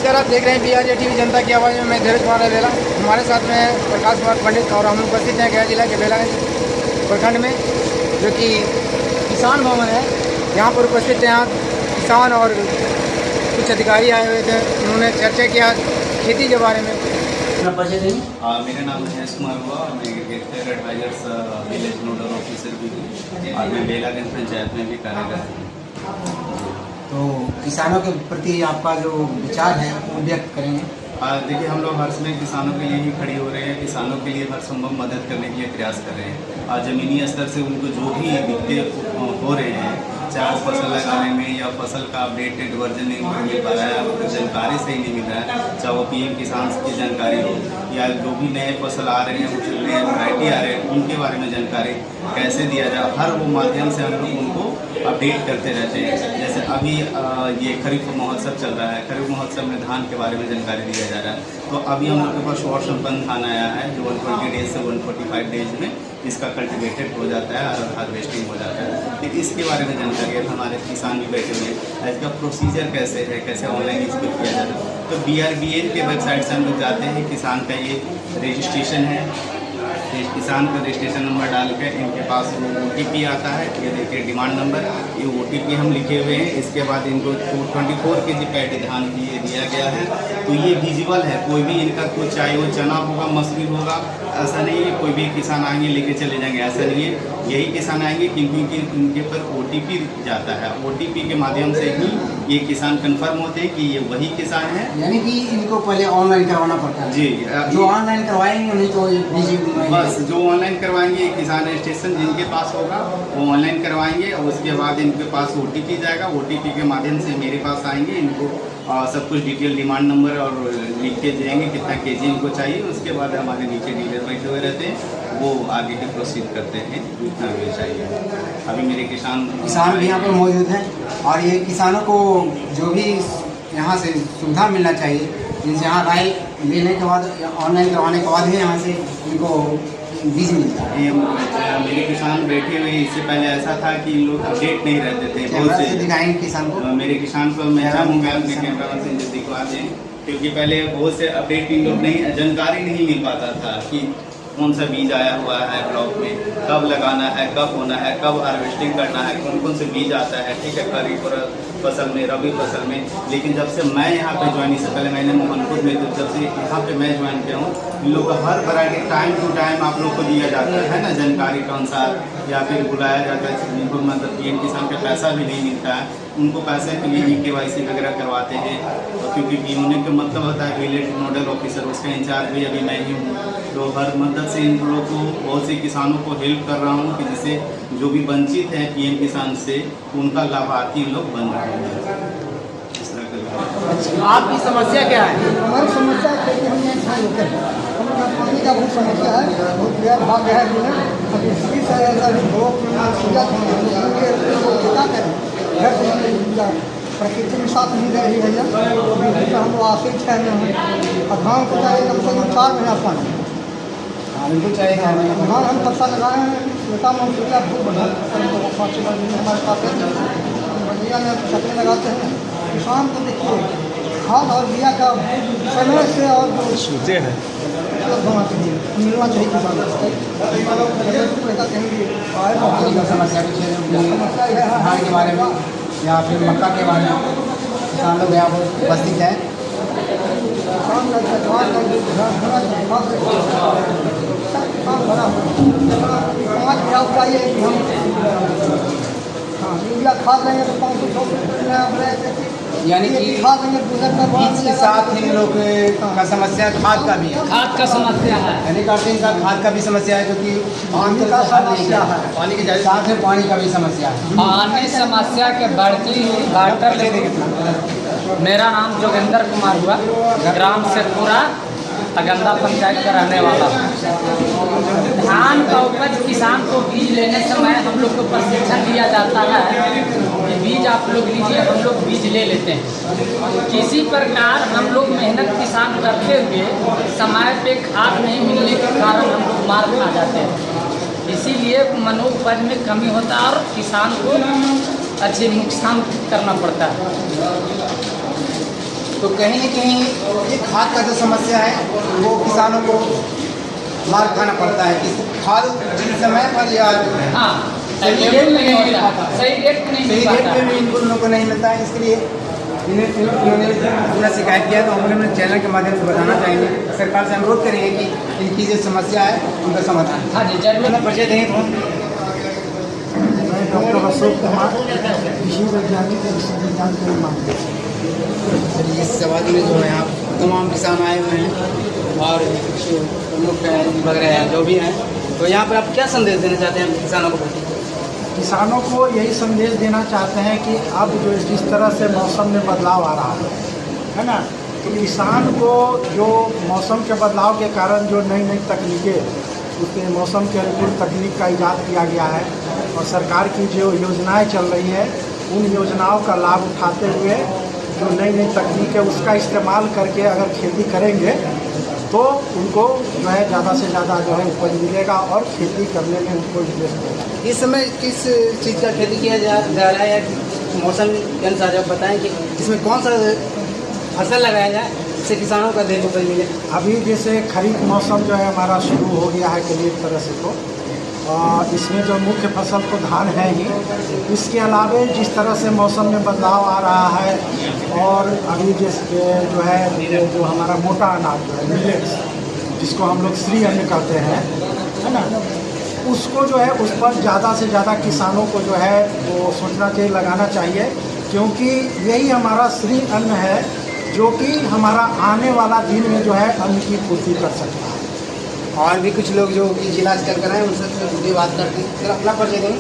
नमस्कार, आप देख रहे हैं BRJ टीवी जनता की आवाज़ में। मैं धीरज कुमार बेला, हमारे साथ में प्रकाश कुमार पंडित और हम उपस्थित हैं गया जिला के बेलागंज प्रखंड में, जो कि किसान भवन है। यहाँ पर उपस्थित हैं यहाँ किसान और कुछ अधिकारी आए हुए थे। उन्होंने चर्चा किया खेती के बारे में। मेरा नाम है कुमार हुआ, मैं health advisors village nodal officer भी हूँ और मैं बेलागंज पंचायत में भी कार्यरत हूँ। तो किसानों के प्रति आपका जो विचार है वो व्यक्त करेंगे। देखिए, हम लोग हर समय किसानों के लिए ही खड़े हो रहे हैं, किसानों के लिए हर संभव मदद करने के लिए प्रयास कर रहे हैं। और ज़मीनी स्तर से उनको जो भी दिक्कतें हो रहे हैं, चाहे फसल लगाने में या फसल का अपडेटेड वर्जन नहीं मिल पा रहा है, आपको जानकारी सही नहीं मिल रहा है, चाहे वो PM किसान की जानकारी हो या जो भी नए फसल आ रहे हैं, कुछ नए वैरायटी आ रहे हैं, उनके बारे में जानकारी कैसे दिया जाए, हर वो माध्यम से हम लोग उनको अपडेट करते रहते हैं। जैसे अभी ये खरीफ महोत्सव चल रहा है, खरीफ महोत्सव में धान के बारे में जानकारी दिया जा रहा है। तो अभी हम लोग के पास शॉर्ट संपन्न धान आया है जो 120 डेज से 145 डेज में इसका कल्टिवेटेड हो जाता है और हार्वेस्टिंग हो जाता है। तो इसके बारे में जानकारी है, हमारे किसान भी बैठे हुए हैं। इसका प्रोसीजर कैसे है, कैसे ऑनलाइन इसको किया जाता है। तो BRBN के वेबसाइट से हम लोग जाते हैं, किसान का ये रजिस्ट्रेशन है, किसान का रजिस्ट्रेशन नंबर डाल के इनके पास OTP आता है। ये देखिए डिमांड नंबर, ये OTP हम लिखे हुए हैं। इसके बाद इनको 24 kg पैडी धान की ये दिया गया है। तो ये विजिबल है, कोई भी इनका कुछ चाहे वो चना होगा, मसूरी होगा, ऐसा नहीं है कोई भी किसान आएंगे लेके चले जाएंगे, ऐसा नहीं है। यही किसान आएंगे क्योंकि उनके पर OTP जाता है। OTP के माध्यम से ही ये किसान कंफर्म होते हैं कि ये वही किसान है। यानी कि इनको पहले ऑनलाइन करवाना पड़ता है। जी, जो ऑनलाइन करवाएंगे उन्हीं को बस जो ऑनलाइन करवाएंगे, किसान रजिस्ट्रेशन जिनके पास होगा वो ऑनलाइन करवाएंगे और उसके बाद इनके पास OTP जाएगा। OTP के माध्यम से मेरे पास आएंगे, इनको सब कुछ डिटेल डिमांड नंबर और लिख के देंगे कितना KG इनको चाहिए। उसके बाद हमारे नीचे डीलर बैठे हुए रहते हैं, वो आगे के प्रोसीड करते हैं जितना भी चाहिए। अभी मेरे किसान भी यहाँ पर मौजूद हैं और ये किसानों को जो भी यहाँ से सुविधा मिलना चाहिए, जिनसे यहाँ राय लेने के बाद ऑनलाइन करवाने के बाद ही यहाँ से इनको बीज मिलता है। मेरे किसान बैठे हुए, इससे पहले ऐसा था कि लोग अपडेट नहीं रहते थे। बहुत से दिखाएंगे किसान को, मेरे किसान को मैं चाहूँगा अपने कैमरा से दिखवा दें, क्योंकि पहले बहुत से अपडेट इन लोग नहीं, जानकारी नहीं मिल पाता था कि कौन सा बीज आया हुआ है ब्लॉक में, कब लगाना है, कब होना है, कब हार्वेस्टिंग करना है, कौन कौन से बीज आता है, ठीक है, खरीफ फसल में, रबी फसल में। लेकिन जब से मैं यहाँ पे ज्वाइन, इससे पहले मैंने मोहनपुर में, तो जब से यहाँ पे मैं ज्वाइन किया हूँ, इन लोग का हर वैरायटी टाइम टू टाइम आप लोग को दिया जाता है ना, जानकारी के अनुसार, या फिर बुलाया जाता है जिनको मतलब PM किसान का पैसा भी नहीं मिलता है, उनको पैसे के लिए KYC वगैरह करवाते हैं। तो क्योंकि होने का मतलब होता है विलेज नोडल ऑफिसर, उसका इंचार्ज भी अभी मैं ही हूँ। तो हर मदद से इन लोगों को, बहुत से किसानों को हेल्प कर रहा हूँ कि जिससे जो भी वंचित हैं PM किसान से, उनका लाभार्थी लोग बन रहे हैं। इस तरह का। आपकी समस्या क्या है? हमारी समस्या है कि हम यहाँ होते हैं, हमारा पानी का बहुत समस्या है, बहुत गैर भाग है जो है। अब इसकी क्या करें, घर से प्रकृति में साथ नहीं रह रही भैया। हम लोग आश्रित हैं और धान को चाहिए कम से कम 4 महीना पानी। बिल्कुल चाहिए। धान हम फसल लगाए हैं, छोटा मंसूरिया बहुत बढ़िया हमारे पास है, बढ़िया में छकने लगाते हैं। किसान को देखिए खाद और बिया का समय से और सोचे हैं होना चाहिए, मिलना चाहिए किसान को। समस्या धान के बारे में या फिर मक्का के बारे में किसान लोग यहाँ पर उपस्थित हैं। यूरिया खाद लेंगे तो 500 यानी कि खाद लेंगे बीज के साथ इन लोग का समस्या खाद का भी है। खाद का समस्या है, यानी कि इनका खाद का भी समस्या है, क्योंकि पानी का समस्या है, पानी के साथ में पानी का भी समस्या है। पानी समस्या के बढ़ती वाटर। मेरा नाम जोगिंदर कुमार हुआ, ग्राम शेखपुरा तगंदा पंचायत का रहने वाला हूँ। धान का उपज किसान को बीज लेने समय हम लोग को प्रशिक्षण दिया जाता है कि बीज आप लोग लीजिए, हम लोग बीज ले लेते हैं। किसी प्रकार हम लोग मेहनत किसान करते हुए समय पे खाद नहीं मिलने के कारण हम लोग मार खा जाते हैं। इसीलिए मनोपज में कमी होता है और किसान को अच्छे नुकसान करना पड़ता है। तो कहीं न कहीं ये खाद का जो समस्या है वो किसानों को मार खाना पड़ता है कि खाद जिस समय पर या हाँ सही रेट में नहीं मिल पाता, सही रेट में नहीं सही मिल रेट पाता में भी इनको लोगों को नहीं मिलता है। इसके लिए इन्होंने अपना शिकायत किया, तो हम लोग अपने चैनल के माध्यम से बताना चाहेंगे, सरकार से अनुरोध करेंगे कि इनकी जो समस्या है उनका समाधान। हाँ जी जरूर। अपना परिचय देंगे तो मैं डॉक्टर अशोक कुमार, कृषि वैज्ञानिक विज्ञान के मामले। इस सवाल में जो है यहाँ तमाम किसान आए हुए हैं और कुछ प्रमुख वगैरह हैं जो भी हैं, तो यहाँ पर आप क्या संदेश देना चाहते हैं किसानों को? किसानों को यही संदेश देना चाहते हैं कि अब जो जिस तरह से मौसम में बदलाव आ रहा है ना, तो किसान को जो मौसम के बदलाव के कारण जो नई नई तकनीकें, उसके मौसम के अनुकूल तकनीक का इजाद किया गया है और सरकार की जो योजनाएं चल रही है उन योजनाओं का लाभ उठाते हुए जो नई नई तकनीक है उसका इस्तेमाल करके अगर खेती करेंगे तो उनको जो है ज़्यादा से ज़्यादा जो है उपज मिलेगा और खेती करने में उनको इंटरेस्ट मिलेगा। इस समय किस चीज़ का खेती किया जा रहा है या मौसम के अनुसार आप बताएं कि इसमें कौन सा फसल लगाया जाए जिससे किसानों का देख उपज मिले? अभी जैसे खरीफ मौसम जो है हमारा शुरू हो गया है करीब एक तरह से, तो इसमें जो मुख्य फसल तो धान है ही, इसके अलावे जिस तरह से मौसम में बदलाव आ रहा है और अभी जैसे जो है जो हमारा मोटा अनाज जो है मिलेट्स, जिसको हम लोग श्री अन्न कहते हैं, है ना, उसको जो है उस पर ज़्यादा से ज़्यादा किसानों को जो है वो सोचना चाहिए, लगाना चाहिए, क्योंकि यही हमारा श्री अन्न है जो कि हमारा आने वाला दिन में जो है अन्न की पूर्ति कर सकता है। और भी कुछ लोग जो कि जिला स्तर कर रहे हैं उनसे भी बात करते हैं, फिर अपना परिचय देंगे।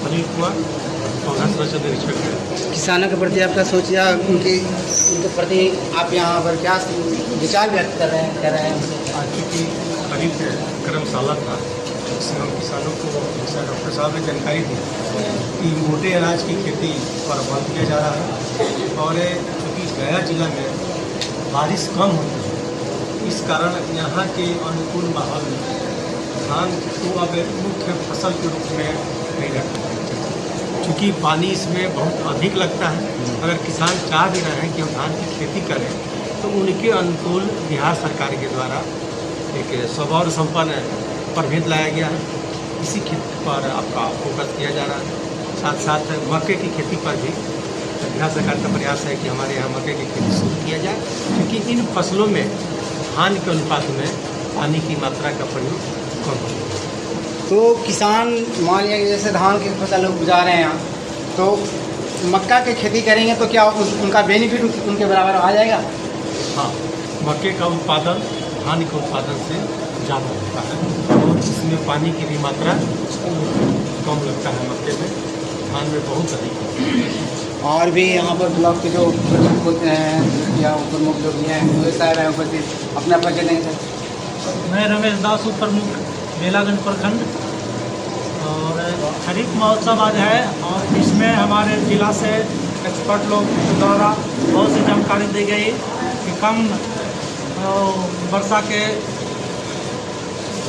अनिल कुमार, पौधा सुरक्षा निरीक्षक। किसानों के प्रति आपका सोच या उनके प्रति आप यहाँ पर क्या विचार व्यक्त कर रहे हैं उनसे? आज की खरीफ कर्मशाला था, जिसमें हम किसानों को जैसा डॉक्टर साहब ने जानकारी दी कि मोटे अनाज की खेती पर बल किया जा रहा है और चूँकि गया जिला में बारिश कम होती है, इस कारण यहाँ के अनुकूल माहौल में धान को अब मुख्य फसल के रूप में नहीं रखा, चूँकि पानी इसमें बहुत अधिक लगता है। अगर किसान चाह भी रहे हैं कि हम धान की खेती करें तो उनके अनुकूल बिहार सरकार के द्वारा एक स्वभाव संपन्न प्रभेद लाया गया है, इसी खेती पर आपका फोकस किया जा रहा है। साथ साथ मक्के की खेती पर भी बिहार सरकार का प्रयास है कि हमारे यहाँ मक्के की खेती शुरू किया जाए, क्योंकि इन फसलों में धान के अनुपात में पानी की मात्रा का प्रयोग कम हो। तो किसान मान लिया कि जैसे धान की फसल उपजा रहे हैं यहाँ, तो मक्का की खेती करेंगे तो क्या उनका बेनिफिट उनके बराबर आ जाएगा? हाँ, मक्के का उत्पादन धान के उत्पादन से ज़्यादा होता है और इसमें पानी की भी मात्रा कम लगता है मक्के में, धान में बहुत अधिक होता है। और भी यहाँ पर ब्लॉक के जो प्रमुख होते हैं या प्रमुख जो भी हैं वो साहब हैं उपस्थित, अपना परिचय देंगे। मैं रमेश दास, उप प्रमुख बेलागंज प्रखंड। और खरीफ महोत्सव आज है और इसमें हमारे ज़िला से एक्सपर्ट लोग द्वारा बहुत सी जानकारी दी गई कि कम वर्षा के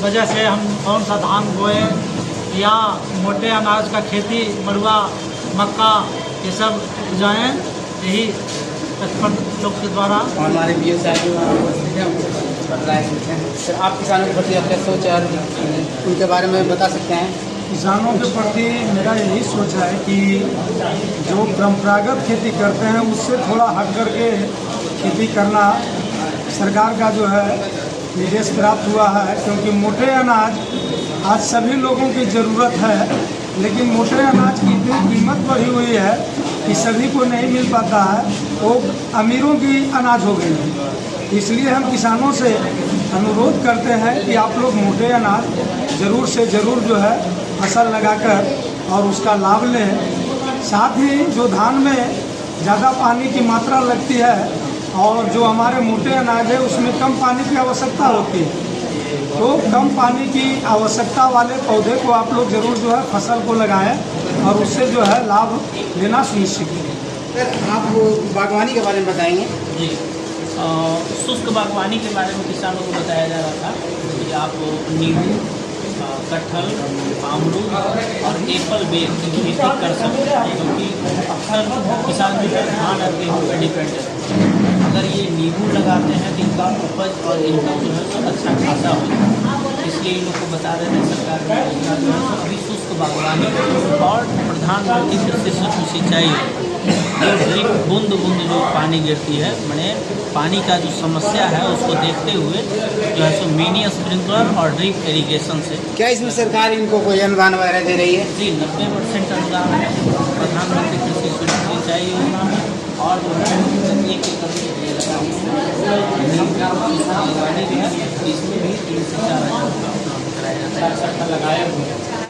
वजह से हम कौन सा धान बोए या मोटे अनाज का खेती, मड़ुआ, मक्का, ये सब उगाएँ, यही एक्सपर्ट लोग के द्वारा। और हमारे बी एस सर, आप किसानों के प्रति अपने सोच और उनके बारे में बता सकते हैं? किसानों के प्रति मेरा यही सोच है कि जो परंपरागत खेती करते हैं उससे थोड़ा हट करके खेती करना सरकार का जो है निर्देश प्राप्त हुआ है, क्योंकि मोटे अनाज आज सभी लोगों की ज़रूरत है, लेकिन मोटे अनाज की इतनी कीमत बढ़ी हुई है कि सभी को नहीं मिल पाता है, वो अमीरों की अनाज हो गई है। इसलिए हम किसानों से अनुरोध करते हैं कि आप लोग मोटे अनाज ज़रूर से ज़रूर जो है फसल लगाकर और उसका लाभ लें। साथ ही जो धान में ज़्यादा पानी की मात्रा लगती है और जो हमारे मोटे अनाज है उसमें कम पानी की आवश्यकता होती है, तो कम पानी की आवश्यकता वाले पौधे को आप लोग ज़रूर जो है फसल को लगाएं और उससे जो है लाभ लेना सुनिश्चित करें। सर, आप बागवानी के बारे में बताएंगे? जी, शुष्क बागवानी के बारे में किसानों को बताया जा रहा था कि आप नींबू, कटहल, अमरूद और एप्पल बेर की खेती कर सकते हैं, क्योंकि अक्सर किसान जो है धान और गेहूँ पर डिपेंड है। लगाते हैं तो इनका उपज और इनकम जो है तो अच्छा खासा हो, इसलिए इन लोग को बता रहे हैं सरकार की योजना जो है तो अभी शुष्क बागवानी और प्रधानमंत्री कृषि सूक्ष्म सिंचाई जो ड्रिप बूंद बूंद जो पानी गिरती है, मैंने पानी का जो समस्या है उसको देखते हुए जो है सो मिनी स्प्रिंकलर और ड्रिप इरीगेशन से। क्या इसमें सरकार इनको कोई अनुदान वगैरह दे रही है? जी 90% अनुदान है प्रधानमंत्री कृषि सूक्ष्म सिंचाई योजना में, और जो है 1 एकड़ में ये लगा हुआ है इसमें भी 3 से 4 हज़ार रुपये उपलब्ध कराया जाता है। लगाया हुआ है।